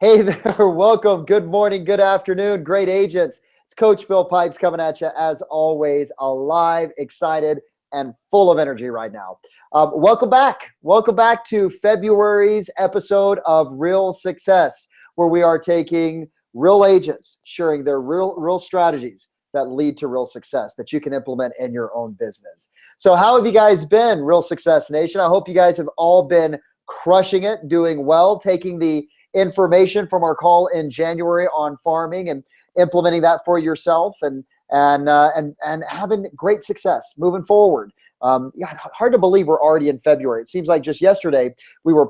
Hey there, welcome. Good morning, good afternoon, great agents. It's Coach Bill Pipes coming at you as always, alive, excited, and full of energy right now. Welcome back. Welcome back to February's episode of Real Success, where we are taking real agents, sharing their real strategies that lead to real success that you can implement in your own business. So how have you guys been, Real Success Nation? I hope you guys have all been crushing it, doing well, taking the information from our call in January on farming and implementing that for yourself and having great success moving forward. Hard to believe we're already in February. It seems like just yesterday we were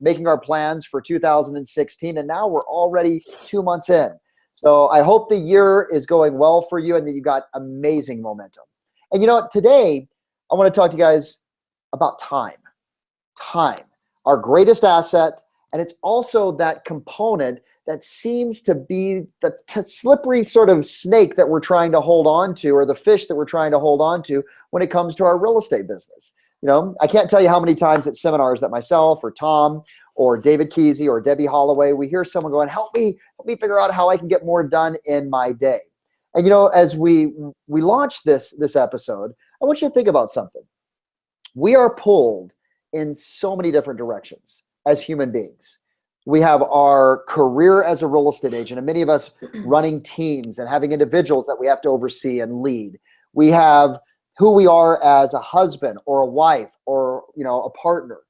making our plans for 2016, and now we're already 2 months in. So I hope the year is going well for you and that you got amazing momentum. And you know what, today I want to talk to you guys about time. Time, our greatest asset. And it's also that component that seems to be the slippery sort of snake that we're trying to hold on to, or the fish that we're trying to hold on to when it comes to our real estate business. You know, I can't tell you how many times at seminars that myself or Tom or David Kesey or Debbie Holloway, we hear someone going, help me figure out how I can get more done in my day. And you know, as we launch this episode, I want you to think about something. We are pulled in so many different directions as human beings. We have our career as a real estate agent, and many of us running teams and having individuals that we have to oversee and lead. We have who we are as a husband or a wife or, you know, a partner.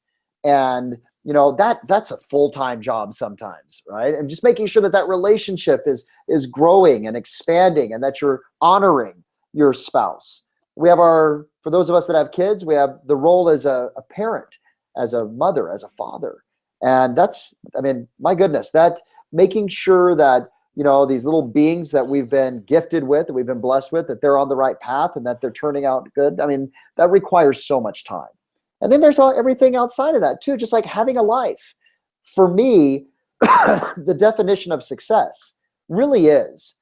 And, you know, that's a full-time job sometimes, right? And just making sure that that relationship is growing and expanding and that you're honoring your spouse. We have for those of us that have kids, we have the role as a parent, as a mother, as a father. And my goodness, that making sure that, you know, these little beings that we've been gifted with, that we've been blessed with, that they're on the right path and that they're turning out good. I mean, that requires so much time. And then there's everything outside of that too, just like having a life. For me, the definition of success really is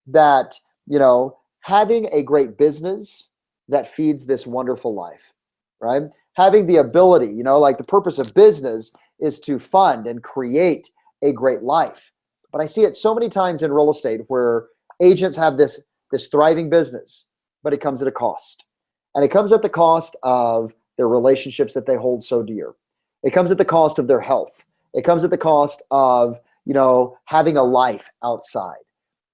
that, you know, having a great business that feeds this wonderful life, right? Having the ability, you know, like the purpose of business is to fund and create a great life. But I see it so many times in real estate where agents have this thriving business, but it comes at a cost. And it comes at the cost of their relationships that they hold so dear. It comes at the cost of their health. It comes at the cost of, you know, having a life outside.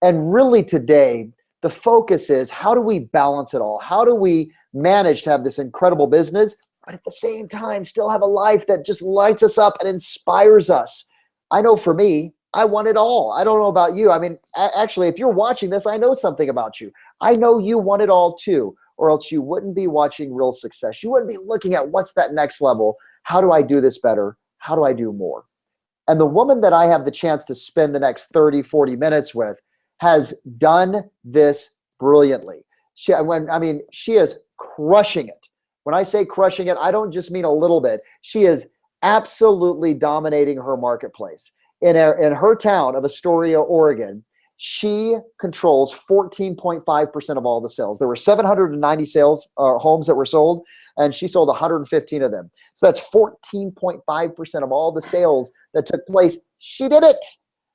And really today, the focus is, how do we balance it all? How do we manage to have this incredible business, but at the same time still have a life that just lights us up and inspires us? I know for me, I want it all. I don't know about you. I mean, actually, if you're watching this, I know something about you. I know you want it all too, or else you wouldn't be watching Real Success. You wouldn't be looking at what's that next level. How do I do this better? How do I do more? And the woman that I have the chance to spend the next 30, 40 minutes with has done this brilliantly. She is crushing it. When I say crushing it, I don't just mean a little bit. She is absolutely dominating her marketplace. In her town of Astoria, Oregon, she controls 14.5% of all the sales. There were 790 homes that were sold, and she sold 115 of them. So that's 14.5% of all the sales that took place. She did it,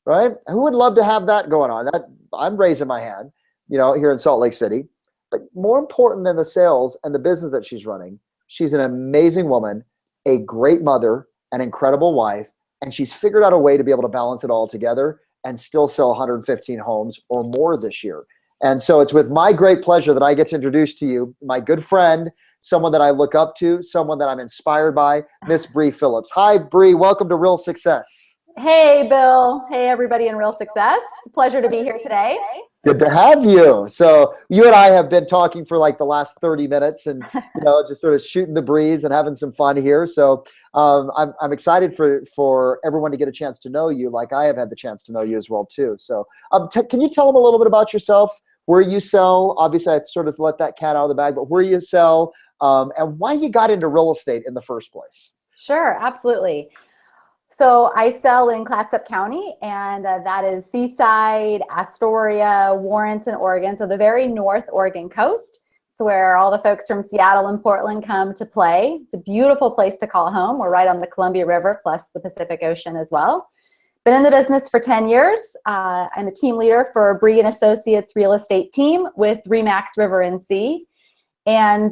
right? Who would love to have that going on? I'm raising my hand, you know, here in Salt Lake City. But more important than the sales and the business that she's running, she's an amazing woman, a great mother, an incredible wife, and she's figured out a way to be able to balance it all together and still sell 115 homes or more this year. And so it's with my great pleasure that I get to introduce to you my good friend, someone that I look up to, someone that I'm inspired by, Miss Bree Phillips. Hi, Bree. Welcome to Real Success. Hey, Bill. Hey, everybody in Real Success. It's a pleasure to be here today. Good to have you. So you and I have been talking for like the last 30 minutes and, you know, just sort of shooting the breeze and having some fun here. So I'm excited for everyone to get a chance to know you, like I have had the chance to know you as well too. So can you tell them a little bit about yourself, where you sell? Obviously, I sort of let that cat out of the bag, but where you sell and why you got into real estate in the first place. Sure, absolutely. So I sell in Clatsop County, and that is Seaside, Astoria, Warrenton, Oregon. So the very North Oregon coast. It's where all the folks from Seattle and Portland come to play. It's a beautiful place to call home. We're right on the Columbia River plus the Pacific Ocean as well. been in the business for 10 years. I'm a team leader for Bree and Associates real estate team with Remax River and Sea. And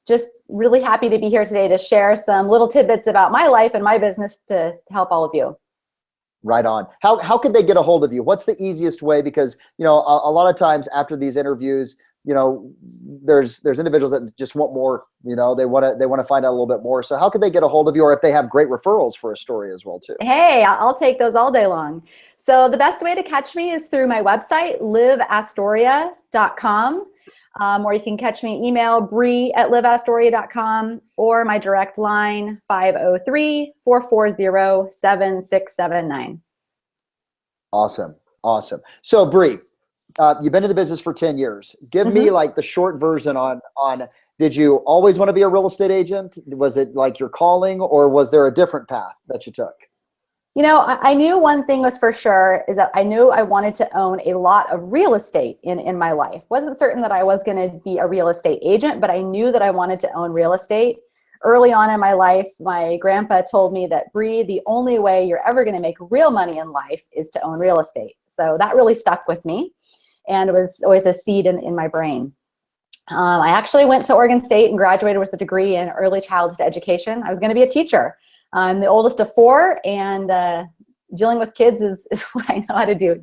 just really happy to be here today to share some little tidbits about my life and my business to help all of you. Right on. How could they get a hold of you? What's the easiest way? Because, you know, a lot of times after these interviews, you know, there's individuals that just want more, you know, they want to find out a little bit more. So how could they get a hold of you, or if they have great referrals for a story as well too? Hey, I'll take those all day long. So the best way to catch me is through my website, liveastoria.com, or you can catch me email bree@liveastoria.com, or my direct line 503-440-7679. Awesome. So Bree, you've been in the business for 10 years. Give me like the short version on did you always want to be a real estate agent? Was it like your calling, or was there a different path that you took? You know, I knew one thing was for sure, is that I knew I wanted to own a lot of real estate in my life. Wasn't certain that I was going to be a real estate agent, but I knew that I wanted to own real estate. Early on in my life, my grandpa told me that, Bree, the only way you're ever going to make real money in life is to own real estate. So that really stuck with me, and it was always a seed in my brain. I actually went to Oregon State and graduated with a degree in early childhood education. I was going to be a teacher. I'm the oldest of four, and dealing with kids is what I know how to do.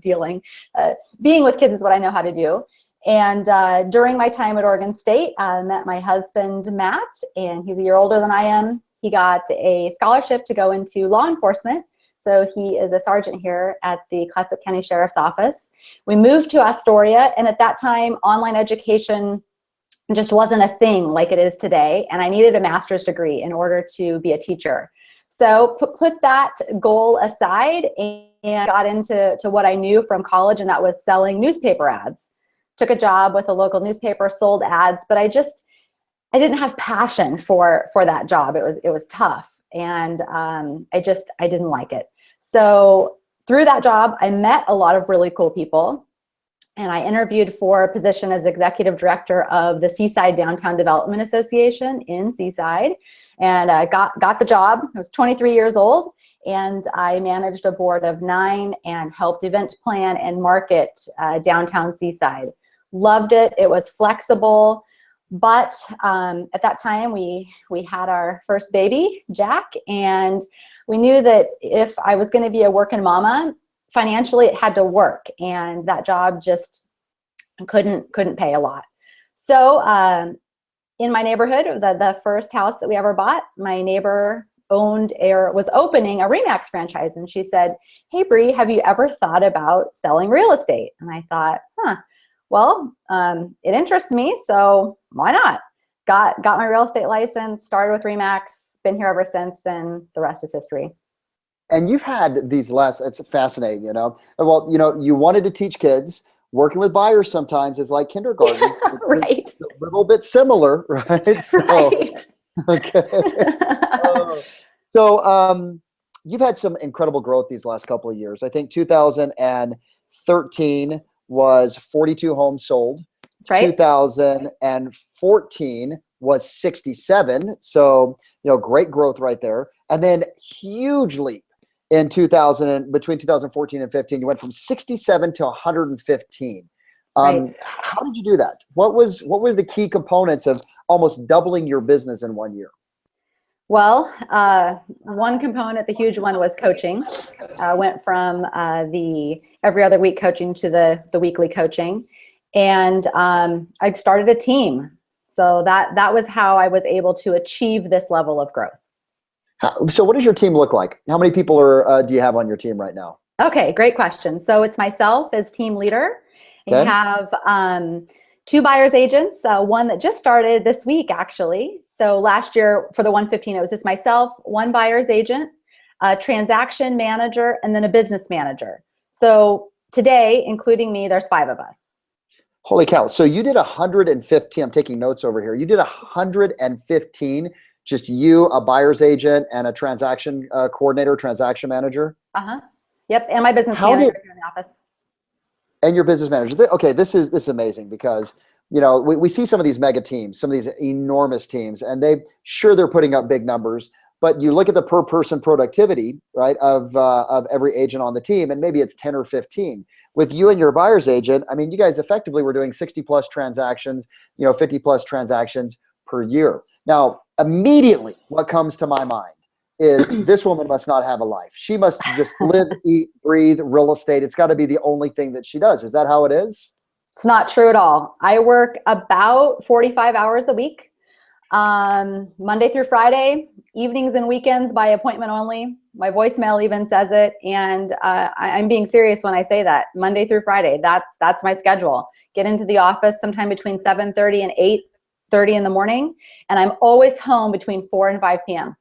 Being with kids is what I know how to do. And during my time at Oregon State, I met my husband, Matt, and he's a year older than I am. He got a scholarship to go into law enforcement. So he is a sergeant here at the Clatsop County Sheriff's Office. We moved to Astoria, and at that time, online education just wasn't a thing like it is today. And I needed a master's degree in order to be a teacher. So put that goal aside and got into what I knew from college, and that was selling newspaper ads. Took a job with a local newspaper, sold ads, but I didn't have passion for that job. It was tough, and I didn't like it. So through that job, I met a lot of really cool people, and I interviewed for a position as executive director of the Seaside Downtown Development Association in Seaside. And I got the job. I was 23 years old, and I managed a board of 9 and helped event plan and market downtown Seaside. Loved it. It was flexible, but at that time we had our first baby, Jack, and we knew that if I was going to be a working mama, financially it had to work, and that job just couldn't pay a lot. So in my neighborhood, the first house that we ever bought, my neighbor was opening a Remax franchise, and she said, "Hey Bree, have you ever thought about selling real estate?" And I thought, well, it interests me, so why not? Got my real estate license, started with Remax, been here ever since, and the rest is history. And you've had these it's fascinating, you know. Well, you know, you wanted to teach kids. Working with buyers sometimes is like kindergarten. Right. It's a little bit similar, right? So, right. Okay. So you've had some incredible growth these last couple of years. I think 2013 was 42 homes sold. That's right. 2014 was 67. So, you know, great growth right there. And then huge leap in between 2014 and 15. You went from 67 to 115. Right. How did you do that? What were the key components of almost doubling your business in 1 year? Well, one component, the huge one, was coaching. Went from the every other week coaching to the weekly coaching, and I started a team. So that was how I was able to achieve this level of growth. So what does your team look like? How many people do you have on your team right now? Okay, great question. So it's myself as team leader. Okay. We have 2 buyer's agents, one that just started this week, actually. So last year for the 115, it was just myself, 1 buyer's agent, a transaction manager, and then a business manager. So today, including me, there's 5 of us. Holy cow. So you did 115. I'm taking notes over here. You did 115, just you, a buyer's agent, and a transaction coordinator, transaction manager? Uh-huh. Yep, and my business manager here in the office. And your business manager. Okay, this is amazing, because you know, we see some of these mega teams, some of these enormous teams, and they're putting up big numbers, but you look at the per person productivity, right, of every agent on the team, and maybe it's 10 or 15. With you and your buyer's agent, I mean, you guys effectively were doing 60 plus transactions, 50 plus transactions per year. Now, immediately what comes to my mind is this woman must not have a life. She must just live, eat, breathe real estate. It's got to be the only thing that she does. Is that how it is? It's not true at all. I work about 45 hours a week, Monday through Friday, evenings and weekends by appointment only. My voicemail even says it. And I'm being serious when I say that. Monday through Friday, that's my schedule. Get into the office sometime between 7:30 and 8:30 in the morning. And I'm always home between 4 and 5 p.m.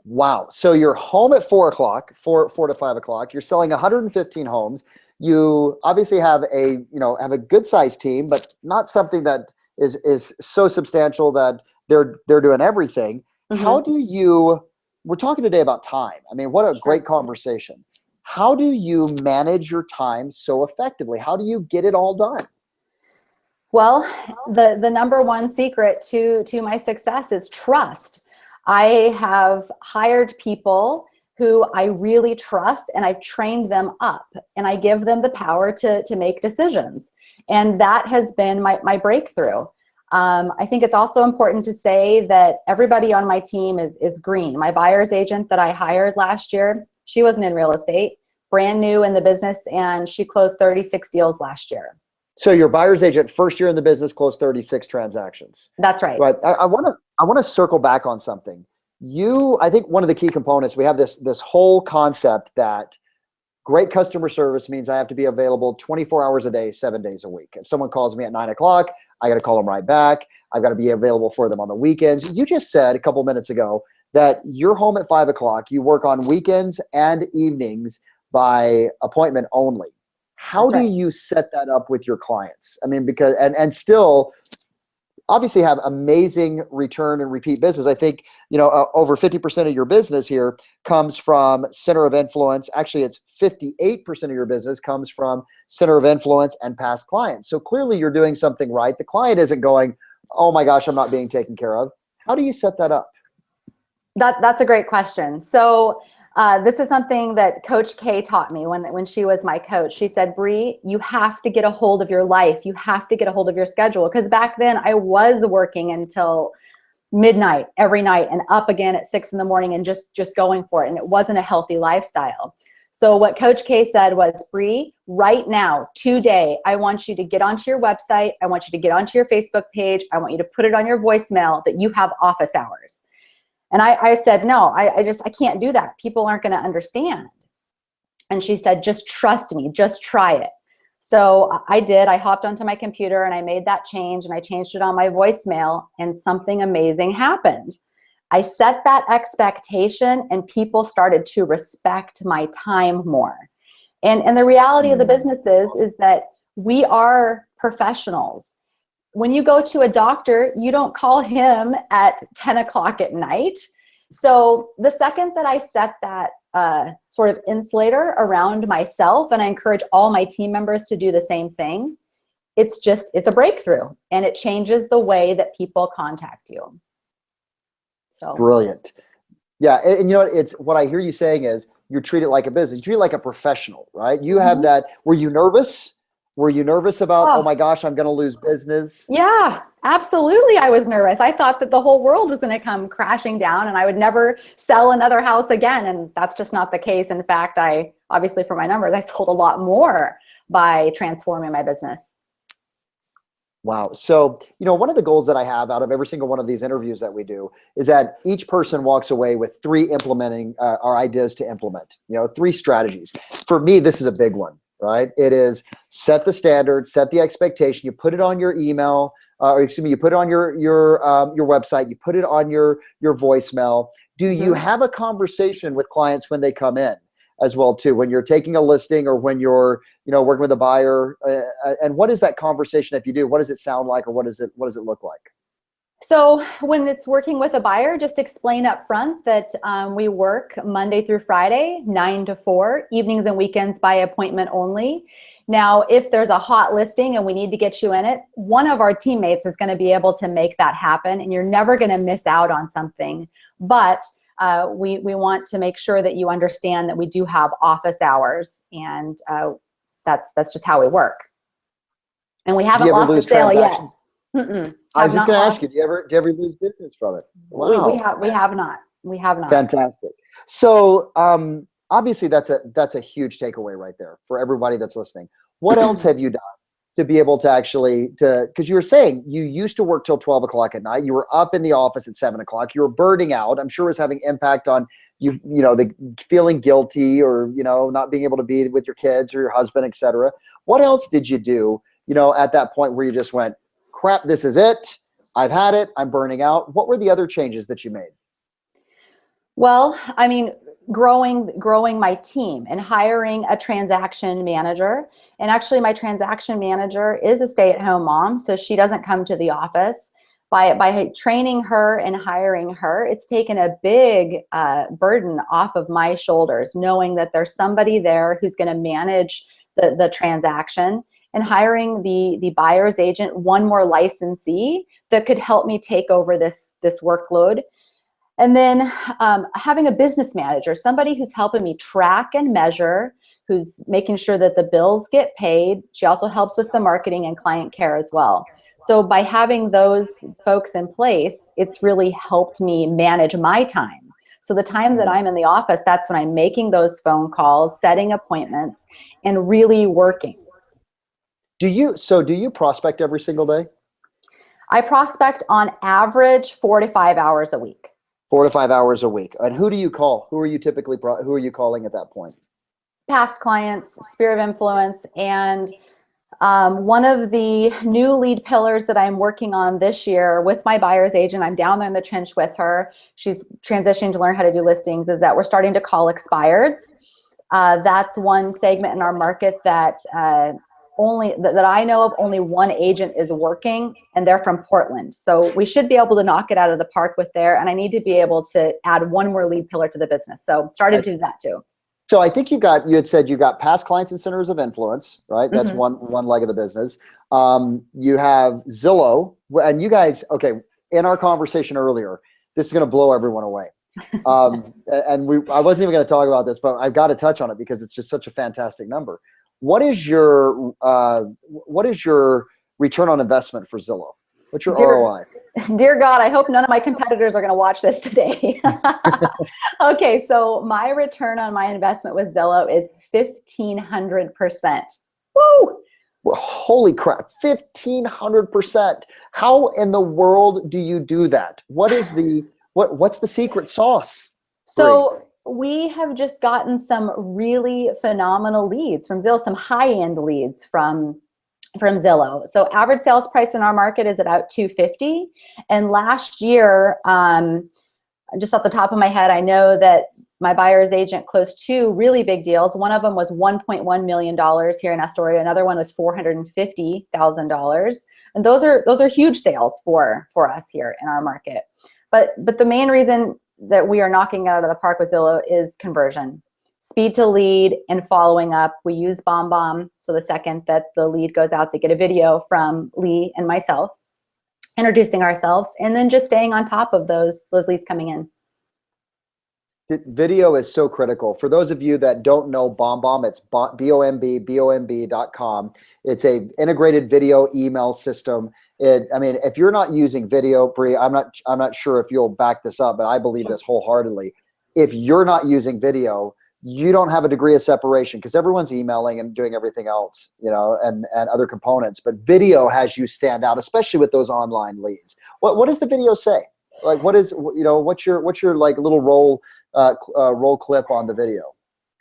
Wow. So you're home at 4 o'clock, 4 to 5 o'clock. You're selling 115 homes. You obviously have a good sized team, but not something that is so substantial that they're doing everything. Mm-hmm. How do you, we're talking today about time. I mean, what a great conversation. How do you manage your time so effectively? How do you get it all done? Well, the number one secret to my success is trust. I have hired people who I really trust, and I've trained them up, and I give them the power to make decisions. And that has been my breakthrough. I think it's also important to say that everybody on my team is green. My buyer's agent that I hired last year, she wasn't in real estate, brand new in the business, and she closed 36 deals last year. So your buyer's agent, first year in the business, closed 36 transactions. That's right. Right. I want to circle back on something. I think one of the key components, we have this whole concept that great customer service means I have to be available 24 hours a day, 7 days a week. If someone calls me at 9 o'clock, I got to call them right back. I've got to be available for them on the weekends. You just said a couple minutes ago that you're home at 5 o'clock. You work on weekends and evenings by appointment only. How do you set that up with your clients? I mean, because, and still obviously have amazing return and repeat business. I think, over 50% of your business here comes from center of influence. Actually, it's 58% of your business comes from center of influence and past clients. So clearly you're doing something right. The client isn't going, oh my gosh, I'm not being taken care of. How do you set that up? That's a great question. So this is something that Coach K taught me when she was my coach. She said, Bree, you have to get a hold of your life. You have to get a hold of your schedule. Because back then I was working until midnight every night and up again at 6 in the morning and just going for it. And it wasn't a healthy lifestyle. So what Coach K said was, Bree, right now, today, I want you to get onto your website. I want you to get onto your Facebook page. I want you to put it on your voicemail that you have office hours. And I said, no, I can't do that. People aren't going to understand. And she said, just trust me, just try it. So I did. I hopped onto my computer and I made that change, and I changed it on my voicemail, and something amazing happened. I set that expectation and people started to respect my time more. And the reality of the business is that we are professionals. When you go to a doctor, you don't call him at 10 o'clock at night. So the second that I set that sort of insulator around myself, and I encourage all my team members to do the same thing, it's a breakthrough, and it changes the way that people contact you. So brilliant. Yeah. And you know what, it's what I hear you saying is you treat it like a business. You treat it like a professional, right? You have that. Were you nervous? Were you nervous about, oh my gosh, I'm going to lose business? Yeah, absolutely. I was nervous. I thought that the whole world was going to come crashing down and I would never sell another house again. And that's just not the case. In fact, obviously for my numbers, I sold a lot more by transforming my business. Wow. So, one of the goals that I have out of every single one of these interviews that we do is that each person walks away with 3 implementing our ideas to implement, 3 strategies. For me, this is a big one, right? It is set the standard, set the expectation. You put it on your email, you put it on your website, you put it on your voicemail. Do you have a conversation with clients when they come in as well too, when you're taking a listing or when you're, working with a buyer? And what is that conversation? If you do, what does it sound like, or what does it look like? So when it's working with a buyer, just explain up front that we work Monday through Friday, 9 to 4, evenings and weekends by appointment only. Now, if there's a hot listing and we need to get you in it, one of our teammates is going to be able to make that happen, and you're never going to miss out on something. But we want to make sure that you understand that we do have office hours, and that's just how we work. And we haven't lost a sale yet. I was just going to ask you, do you ever lose business from it? Wow. We have not. We have not. Fantastic. So obviously that's a huge takeaway right there for everybody that's listening. What else have you done to be able to actually, because you were saying you used to work till 12 o'clock at night. You were up in the office at 7 o'clock. You were burning out. I'm sure it was having impact on you, the feeling guilty, or, not being able to be with your kids or your husband, et cetera. What else did you do, at that point where you just went, crap, this is it. I've had it. I'm burning out. What were the other changes that you made? Well, I mean, growing my team and hiring a transaction manager. And actually my transaction manager is a stay-at-home mom, so she doesn't come to the office. By training her and hiring her, it's taken a big burden off of my shoulders, knowing that there's somebody there who's going to manage the transaction, and hiring the buyer's agent, one more licensee that could help me take over this workload. And then having a business manager, somebody who's helping me track and measure, who's making sure that the bills get paid. She also helps with some marketing and client care as well. So by having those folks in place, it's really helped me manage my time. So the time that I'm in the office, that's when I'm making those phone calls, setting appointments, and really working. Do you prospect every single day? I prospect on average 4 to 5 hours a week. 4 to 5 hours a week. And who do you call? Who are you calling at that point? Past clients, sphere of influence, and one of the new lead pillars that I'm working on this year with my buyer's agent, I'm down there in the trench with her. She's transitioning to learn how to do listings, is that we're starting to call expireds. That's one segment in our market that that I know of, only one agent is working, and they're from Portland. So we should be able to knock it out of the park with there, and I need to be able to add one more lead pillar to the business. So started to do that too. So I think you had said you got past clients and centers of influence, right? That's one leg of the business. You have Zillow, and you guys, okay, in our conversation earlier, this is going to blow everyone away. And I wasn't even going to talk about this, but I've got to touch on it because it's just such a fantastic number. What is your return on investment for Zillow? What's your ROI? Dear God, I hope none of my competitors are going to watch this today. Okay, so my return on my investment with Zillow is 1,500%. Woo! Well, holy crap, 1,500%. How in the world do you do that? What's the secret sauce? So we have just gotten some really phenomenal leads from Zillow, some high-end leads from Zillow. So average sales price in our market is about $250. And last year, just off the top of my head, I know that my buyer's agent closed 2 really big deals. One of them was $1.1 million here in Astoria. Another one was $450,000. And those are huge sales for us here in our market. But the main reason that we are knocking it out of the park with Zillow is conversion. Speed to lead and following up. We use BombBomb. So the second that the lead goes out, they get a video from Lee and myself introducing ourselves, and then just staying on top of those leads coming in. Video is so critical. For those of you that don't know BombBomb, it's BOMB.com. It's a integrated video email system. If you're not using video, Bree, I'm not sure if you'll back this up, but I believe this wholeheartedly. If you're not using video, you don't have a degree of separation, because everyone's emailing and doing everything else, and other components. But video has you stand out, especially with those online leads. What does the video say? Like, what's your like little roll clip on the video?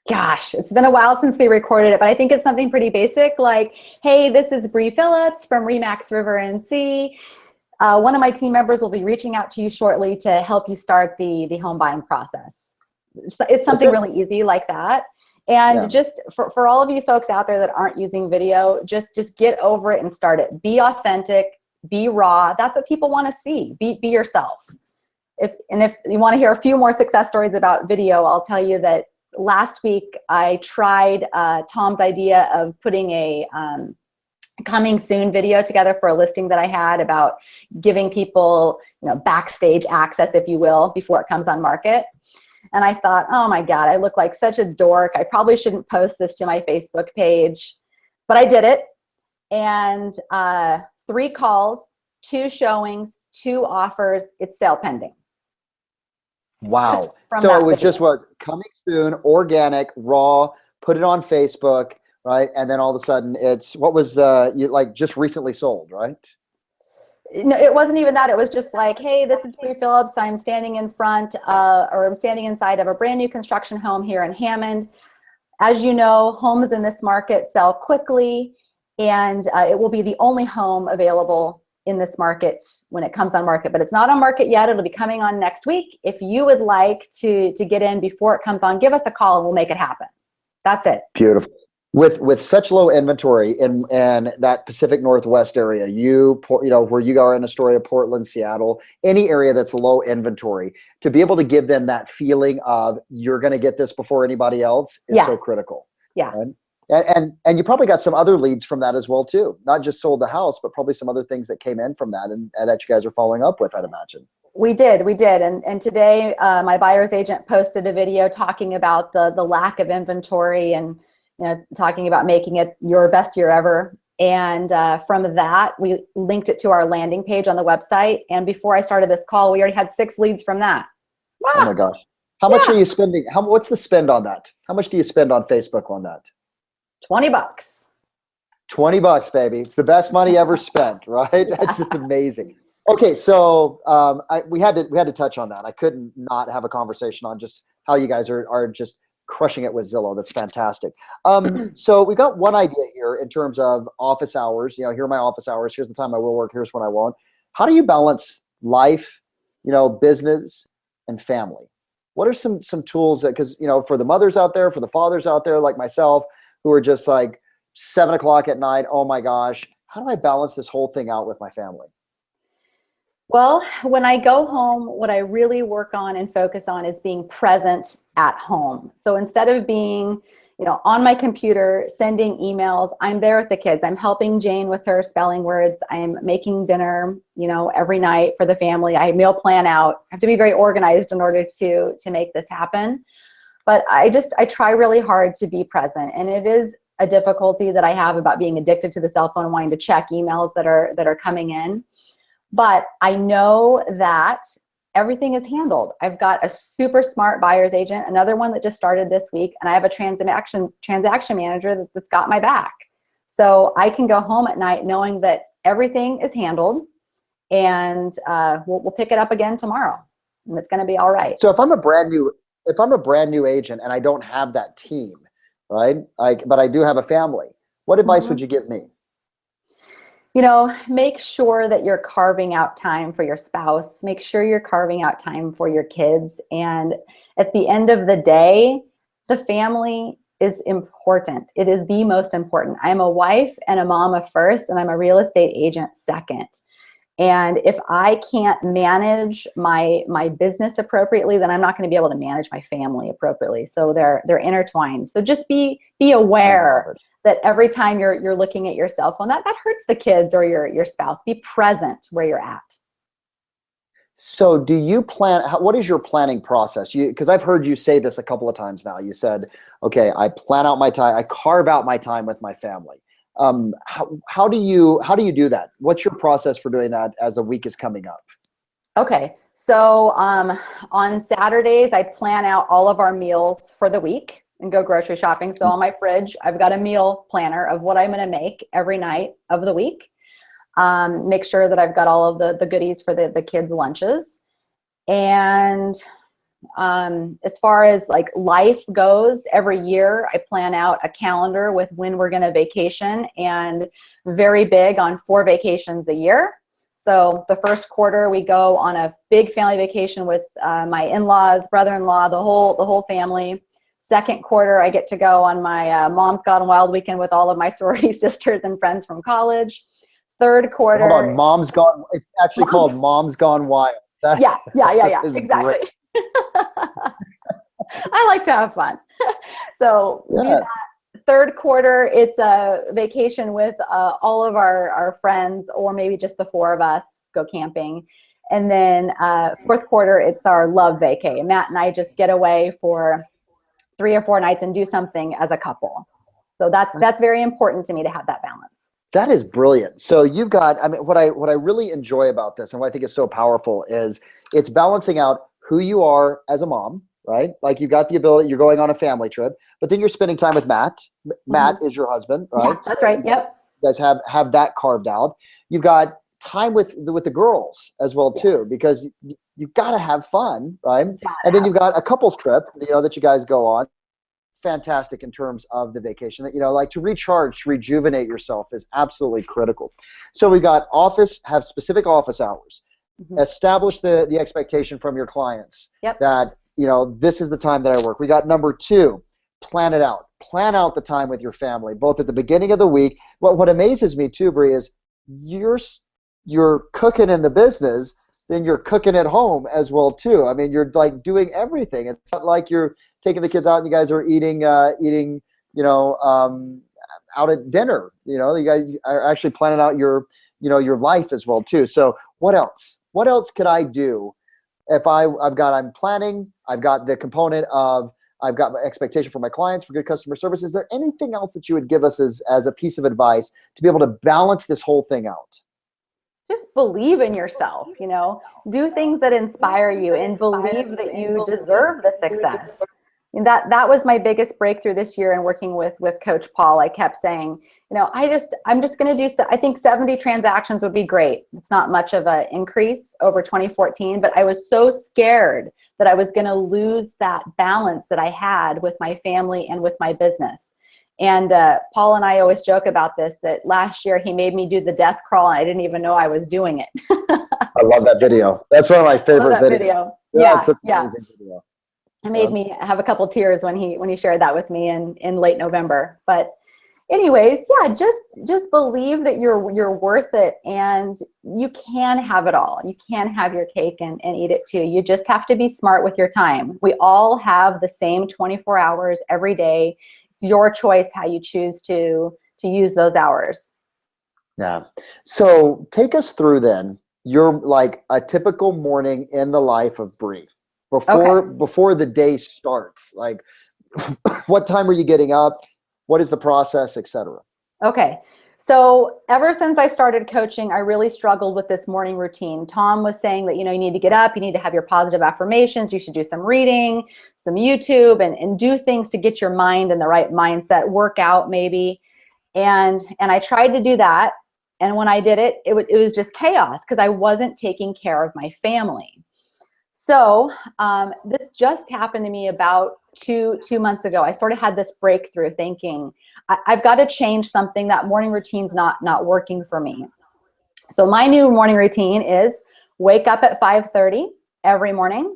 Gosh, it's been a while since we recorded it, but I think it's something pretty basic, like, hey, this is Bree Phillips from Remax River NC. One of my team members will be reaching out to you shortly to help you start the home buying process. It's something really easy like that. And just for all of you folks out there that aren't using video, just get over it and start it. Be authentic, be raw. That's what people want to see. Be yourself. If you want to hear a few more success stories about video, I'll tell you that last week I tried Tom's idea of putting a coming soon video together for a listing that I had about giving people, backstage access, if you will, before it comes on market. And I thought, oh my God, I look like such a dork. I probably shouldn't post this to my Facebook page, but I did it. And 3 calls, 2 showings, 2 offers, it's sale pending. Wow. So it was just coming soon, organic, raw, put it on Facebook, right? And then all of a sudden it's, what was just recently sold, right? No, it wasn't even that. It was just like, hey, this is Bree Phillips. I'm standing in front I'm standing inside of a brand new construction home here in Hammond. As you know, homes in this market sell quickly, and it will be the only home available in this market when it comes on market, but it's not on market yet. It'll be coming on next week. If you would like to get in before it comes on, give us a call and we'll make it happen. That's it. Beautiful. With such low inventory in that Pacific Northwest area, where you are in Astoria, Portland, Seattle, any area that's low inventory, to be able to give them that feeling of you're going to get this before anybody else is so critical. Yeah. Right? And you probably got some other leads from that as well too. Not just sold the house, but probably some other things that came in from that and that you guys are following up with, I'd imagine. We did. And today my buyer's agent posted a video talking about the lack of inventory and talking about making it your best year ever. And from that, we linked it to our landing page on the website. And before I started this call, we already had 6 leads from that. Wow. Oh my gosh. How much are you spending? What's the spend on that? How much do you spend on Facebook on that? $20. $20, baby. It's the best money ever spent, right? That's just amazing. Okay, so we had to touch on that. I couldn't not have a conversation on just how you guys are just crushing it with Zillow. That's fantastic. So we got one idea here in terms of office hours. Here are my office hours. Here's the time I will work. Here's when I won't. How do you balance life, business and family? What are some tools that, because, for the mothers out there, for the fathers out there like myself, who are just like 7 o'clock at night, oh my gosh, how do I balance this whole thing out with my family? Well, when I go home, what I really work on and focus on is being present at home. So instead of being, on my computer, sending emails, I'm there with the kids. I'm helping Jane with her spelling words. I'm making dinner, every night for the family. I meal plan out. I have to be very organized in order to make this happen. But I try really hard to be present. And it is a difficulty that I have about being addicted to the cell phone and wanting to check emails that are coming in. But I know that everything is handled. I've got a super smart buyer's agent, another one that just started this week, and I have a transaction manager that's got my back. So I can go home at night knowing that everything is handled, and we'll pick it up again tomorrow, and it's going to be all right. So if I'm a brand new agent and I don't have that team, right? But I do have a family, what advice would you give me? Make sure that you're carving out time for your spouse. Make sure you're carving out time for your kids. And at the end of the day, the family is important. It is the most important. I'm a wife and a mama first, and I'm a real estate agent second. And if I can't manage my business appropriately, then I'm not going to be able to manage my family appropriately. So they're intertwined. So just be aware that every time you're looking at your cell phone, that hurts the kids or your spouse. Be present where you're at. So do you plan, what is your planning process? Because I've heard you say this a couple of times now. You said, okay, I plan out my time, I carve out my time with my family. How do you do that? What's your process for doing that as the week is coming up? Okay. So on Saturdays, I plan out all of our meals for the week and go grocery shopping. So on my fridge, I've got a meal planner of what I'm going to make every night of the week. Make sure that I've got all of the goodies for the kids' lunches. And as far as like life goes, every year I plan out a calendar with when we're going to vacation, and very big on 4 vacations a year. So the first quarter we go on a big family vacation with my in-laws, brother-in-law, the whole family. Second quarter, I get to go on my Mom's Gone Wild weekend with all of my sorority sisters and friends from college. Third quarter. Hold on, Mom's Gone. It's actually called Mom's Gone Wild. Yeah. Exactly. I like to have fun. So do that. third quarter, it's a vacation with all of our friends, or maybe just the four of us go camping. And then fourth quarter, it's our love vacay. Matt and I just get away for 3 or 4 nights and do something as a couple. So that's very important to me to have that balance. That is brilliant. So you've got, I mean, what I really enjoy about this and what I think is so powerful is it's balancing out who you are as a mom, right? Like you've got the ability, you're going on a family trip, but then you're spending time with Matt. Matt is your husband, right? Yeah, that's right. Yep. You guys have that carved out. You've got time with the girls as well too, because you've got to have fun, right? And then you've got a couples trip, that you guys go on. Fantastic in terms of the vacation, like to recharge, to rejuvenate yourself is absolutely critical. So we got have specific office hours, establish the expectation from your clients that, this is the time that I work. We got number 2, plan it out. Plan out the time with your family, both at the beginning of the week. What amazes me too, Bree, is you're cooking in the business, then you're cooking at home as well too. I mean, you're like doing everything. It's not like you're taking the kids out and you guys are eating, out at dinner. You guys are actually planning out your life as well too. So what else? What else could I do if I'm planning, I've got the component of, I've got my expectation for my clients for good customer service. Is there anything else that you would give us as a piece of advice to be able to balance this whole thing out? Just believe in yourself, do things that inspire you and believe that you deserve the success. And that was my biggest breakthrough this year in working with Coach Paul. I kept saying, I'm just going to do, I think 70 transactions would be great. It's not much of an increase over 2014, but I was so scared that I was going to lose that balance that I had with my family and with my business. And Paul and I always joke about this, that last year he made me do the death crawl and I didn't even know I was doing it. I love that video. That's one of my favorite videos. Yeah. Amazing video. It made me have a couple tears when he shared that with me in late November. But anyways, just believe that you're worth it, and you can have it all. You can have your cake and eat it too. You just have to be smart with your time. We all have the same 24 hours every day. It's your choice how you choose to use those hours. Yeah. So take us through then like a typical morning in the life of Bree before the day starts. Like what time are you getting up? What is the process, etc.? Okay. So ever since I started coaching, I really struggled with this morning routine. Tom was saying that, you need to get up, you need to have your positive affirmations, you should do some reading, some YouTube, and do things to get your mind in the right mindset, work out maybe. And I tried to do that. And when I did it, it was just chaos because I wasn't taking care of my family. So this just happened to me about two months ago. I sort of had this breakthrough thinking, I've got to change something. That morning routine's not working for me. So my new morning routine is wake up at 5:30 every morning,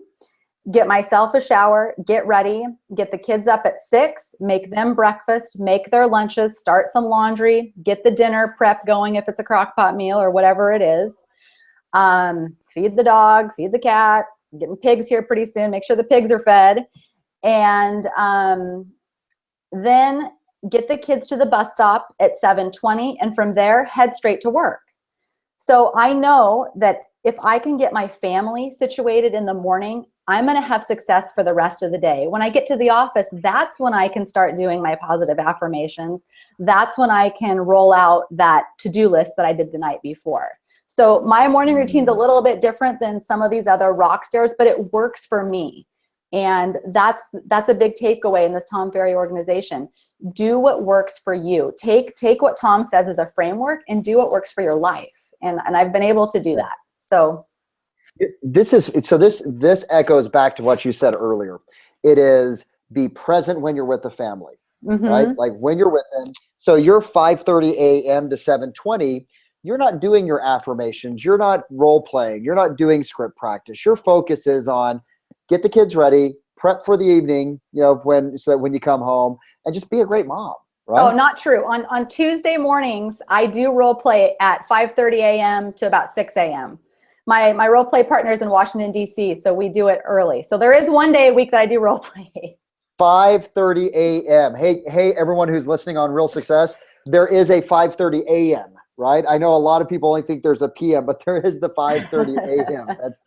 get myself a shower, get ready, get the kids up at 6, make them breakfast, make their lunches, start some laundry, get the dinner prep going if it's a crock pot meal or whatever it is. Feed the dog, feed the cat, getting pigs here pretty soon, make sure the pigs are fed. And then get the kids to the bus stop at 7:20, and from there, head straight to work. So I know that if I can get my family situated in the morning, I'm going to have success for the rest of the day. When I get to the office, that's when I can start doing my positive affirmations. That's when I can roll out that to-do list that I did the night before. So my morning routine's a little bit different than some of these other rock stars, but it works for me. And that's a big takeaway in this Tom Ferry organization. Do what works for you. Take what Tom says as a framework and do what works for your life. And I've been able to do that. So this echoes back to what you said earlier. It is be present when you're with the family, right? Like when you're with them. So you're 5:30 a.m. to 7:20. You're not doing your affirmations. You're not role playing. You're not doing script practice. Your focus is on get the kids ready, prep for the evening, so that when you come home, and just be a great mom, right? Oh, not true. On Tuesday mornings, I do role play at 5:30 a.m. to about 6 a.m. My role play partner is in Washington, D.C., so we do it early. So there is one day a week that I do role play. 5:30 a.m. Hey, everyone who's listening on Real Success, there is a 5:30 a.m., right? I know a lot of people only think there's a p.m., but there is the 5:30 a.m. That's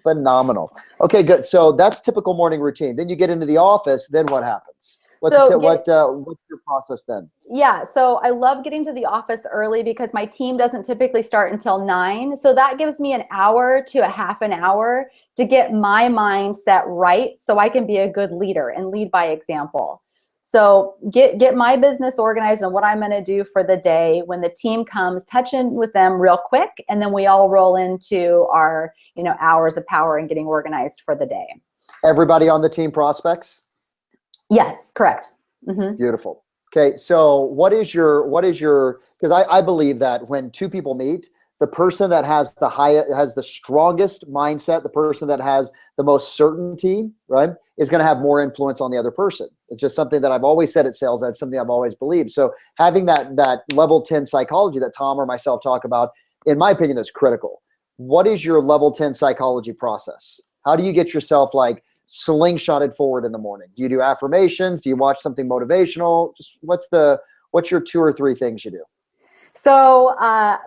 phenomenal. Okay, good. So that's typical morning routine. Then you get into the office. Then what happens? What's your process then? Yeah, so I love getting to the office early because my team doesn't typically start until 9. So that gives me an hour to a half an hour to get my mindset right so I can be a good leader and lead by example. So get my business organized and what I'm going to do for the day. When the team comes, touch in with them real quick, and then we all roll into our hours of power and getting organized for the day. Everybody on the team prospects? Yes, correct. Mm-hmm. Beautiful. Okay, so what is your, because I believe that when two people meet, the person that has the strongest mindset, the person that has the most certainty, right, is going to have more influence on the other person. It's just something that I've always said at sales. That's something I've always believed. So having that level 10 psychology that Tom or myself talk about, in my opinion, is critical. What is your level 10 psychology process? How do you get yourself like slingshotted forward in the morning? Do you do affirmations? Do you watch something motivational? Just what's your 2 or 3 things you do? So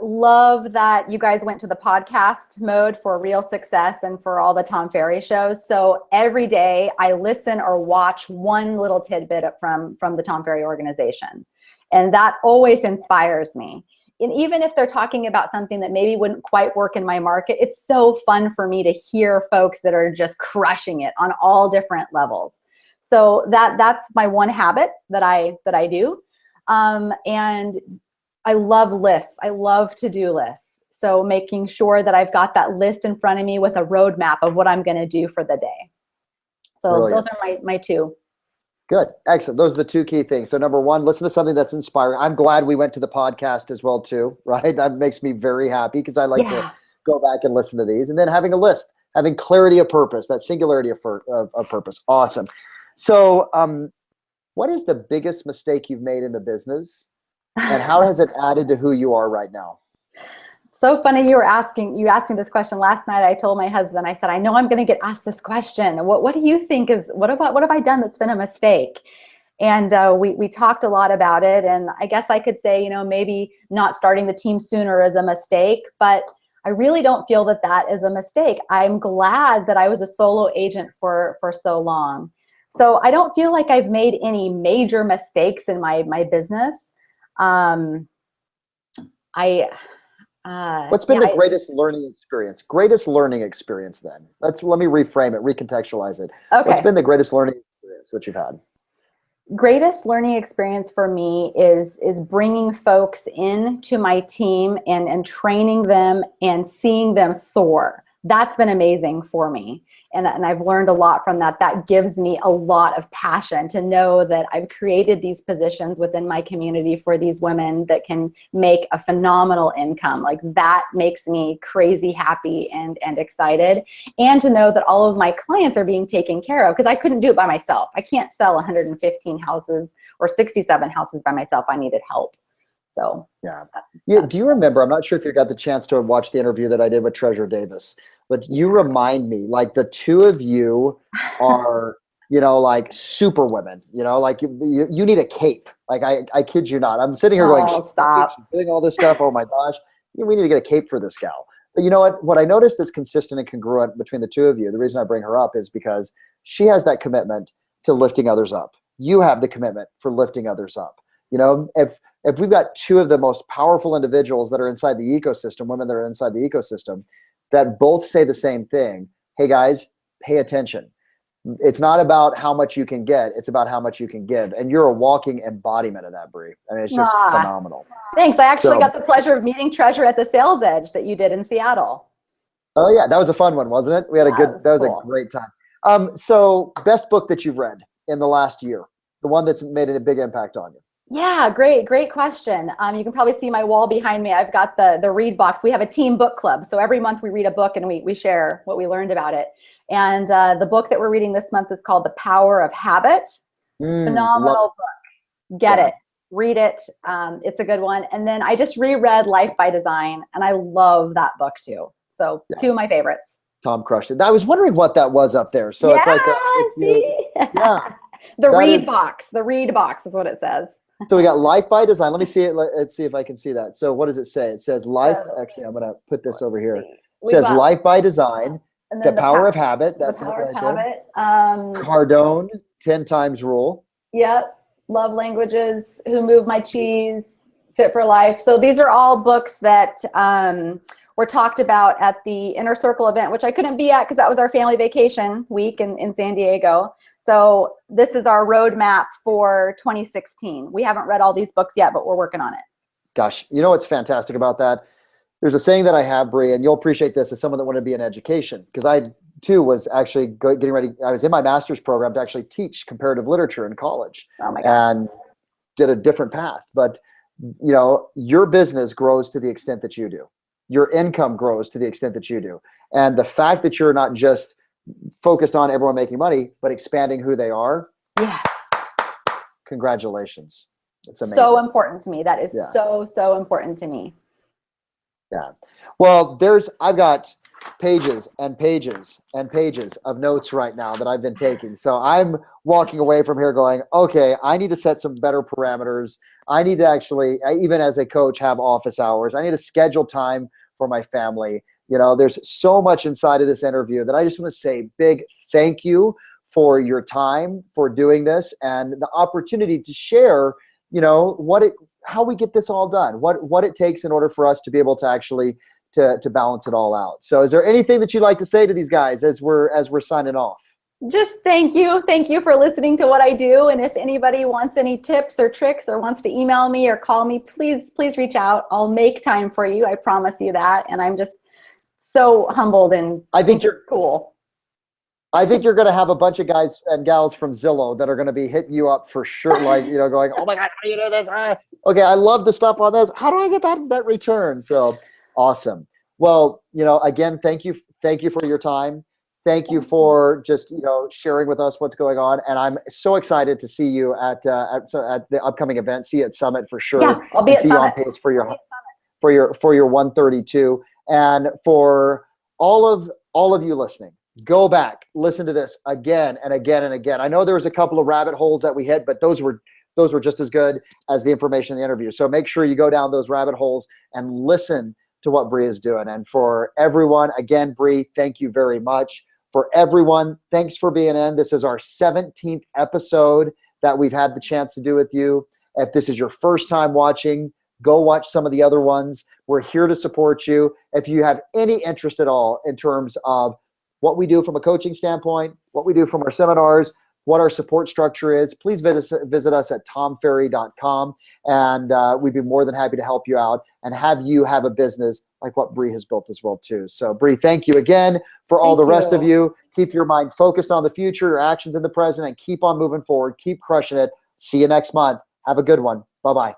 love that you guys went to the podcast mode for Real Success and for all the Tom Ferry shows. So every day I listen or watch one little tidbit from the Tom Ferry organization. And that always inspires me. And even if they're talking about something that maybe wouldn't quite work in my market, it's so fun for me to hear folks that are just crushing it on all different levels. So that's my one habit that I do. And I love lists. I love to-do lists. So making sure that I've got that list in front of me with a roadmap of what I'm going to do for the day. So Brilliant. Those are my 2. Good. Excellent. Those are the 2 key things. So number 1, listen to something that's inspiring. I'm glad we went to the podcast as well too, right? That makes me very happy because I like to go back and listen to these. And then having a list, having clarity of purpose, that singularity of purpose. Awesome. So what is the biggest mistake you've made in the business? And how has it added to who you are right now? So funny you asked me this question last night. I told my husband, I said, I know I'm going to get asked this question. What do you think what have I done that's been a mistake? And we talked a lot about it. And I guess I could say, maybe not starting the team sooner is a mistake, but I really don't feel that is a mistake. I'm glad that I was a solo agent for so long. So I don't feel like I've made any major mistakes in my business. What's been the greatest learning experience? Greatest learning experience then. Let me reframe it, recontextualize it. Okay. What's been the greatest learning experience that you've had? Greatest learning experience for me is bringing folks into my team and training them and seeing them soar. That's been amazing for me. And I've learned a lot from that. That gives me a lot of passion to know that I've created these positions within my community for these women that can make a phenomenal income. Like that makes me crazy happy and excited. And to know that all of my clients are being taken care of, because I couldn't do it by myself. I can't sell 115 houses or 67 houses by myself. I needed help. So yeah. Do you remember, I'm not sure if you got the chance to watch the interview that I did with Treasure Davis, but you remind me, like the 2 of you are, like super women, like you need a cape. Like I kid you not. I'm sitting here going, stop. She's doing all this stuff. Oh my gosh. We need to get a cape for this gal. But you know what I noticed that's consistent and congruent between the 2 of you, the reason I bring her up is because she has that commitment to lifting others up. You have the commitment for lifting others up. If we've got 2 of the most powerful individuals that are inside the ecosystem, women that are inside the ecosystem, that both say the same thing, hey guys, pay attention. It's not about how much you can get, it's about how much you can give. And you're a walking embodiment of that, Bree. I mean, it's just phenomenal. Thanks. I actually got the pleasure of meeting Treasure at the Sales Edge that you did in Seattle. Oh yeah, that was a fun one, wasn't it? We had that was cool. A great time. So best book that you've read in the last year, the one that's made a big impact on you. Yeah, great question. You can probably see my wall behind me. I've got the read box. We have a team book club. So every month we read a book and we share what we learned about it. And the book that we're reading this month is called The Power of Habit. Phenomenal book. Get it. Read it. It's a good one. And then I just reread Life by Design, and I love that book too. So 2 of my favorites. Tom crushed it. I was wondering what that was up there. So it's like, yeah. The read box. The read box is what it says. So we got Life by Design. Let me see it. Let's see if I can see that. So what does it say? It says life. Actually, I'm going to put this over here. It says Life by Design, The Power of Habit. That's the Power of Habit. Habit. Cardone, 10 Times Rule. Yep. Love Languages, Who Moved My Cheese, Fit for Life. So these are all books that were talked about at the Inner Circle event, which I couldn't be at because that was our family vacation week in San Diego. So this is our roadmap for 2016. We haven't read all these books yet, but we're working on it. Gosh, you know what's fantastic about that? There's a saying that I have, Bree, and you'll appreciate this as someone that wanted to be in education, because I too was actually getting ready. I was in my master's program to actually teach comparative literature in college. Oh my gosh. And did a different path. But you know, your business grows to the extent that you do. Your income grows to the extent that you do. And the fact that you're not just focused on everyone making money, but expanding who they are. Yes. Congratulations. It's amazing. So important to me. That is so important to me. Yeah. Well, I've got pages and pages and pages of notes right now that I've been taking. So I'm walking away from here going, okay, I need to set some better parameters. I need to actually, even as a coach, have office hours. I need to schedule time for my family. You know, there's so much inside of this interview that I just want to say big thank you for your time, for doing this, and the opportunity to share, you know, how we get this all done, what it takes in order for us to be able to actually to balance it all out. So is there anything that you'd like to say to these guys as we're signing off? Just thank you. Thank you for listening to what I do. And if anybody wants any tips or tricks or wants to email me or call me, please reach out. I'll make time for you. I promise you that. And I'm just so humbled and I think you're cool. I think you're going to have a bunch of guys and gals from Zillow that are going to be hitting you up for sure. Like, you know, going, oh my God, how do you do this? Okay. I love the stuff on this. How do I get that return? So awesome. Well, you know, again, thank you for your time. Thank you for just, you know, sharing with us what's going on. And I'm so excited to see you at the upcoming event. See you at Summit for sure. Yeah, I'll be at Summit. See you on pace for your 132. And for all of you listening, go back, listen to this again and again and again. I know there was a couple of rabbit holes that we hit, but those were just as good as the information in the interview. So make sure you go down those rabbit holes and listen to what Bree is doing. And for everyone, again, Bree, thank you very much. For everyone, thanks for being in. This is our 17th episode that we've had the chance to do with you. If this is your first time watching, go watch some of the other ones. We're here to support you. If you have any interest at all in terms of what we do from a coaching standpoint, what we do from our seminars, what our support structure is, please visit us at tomferry.com, and we'd be more than happy to help you out and have you have a business like what Bree has built as well too. So Bree, thank you again. For all the rest of you, keep your mind focused on the future, your actions in the present, and keep on moving forward. Keep crushing it. See you next month. Have a good one. Bye-bye.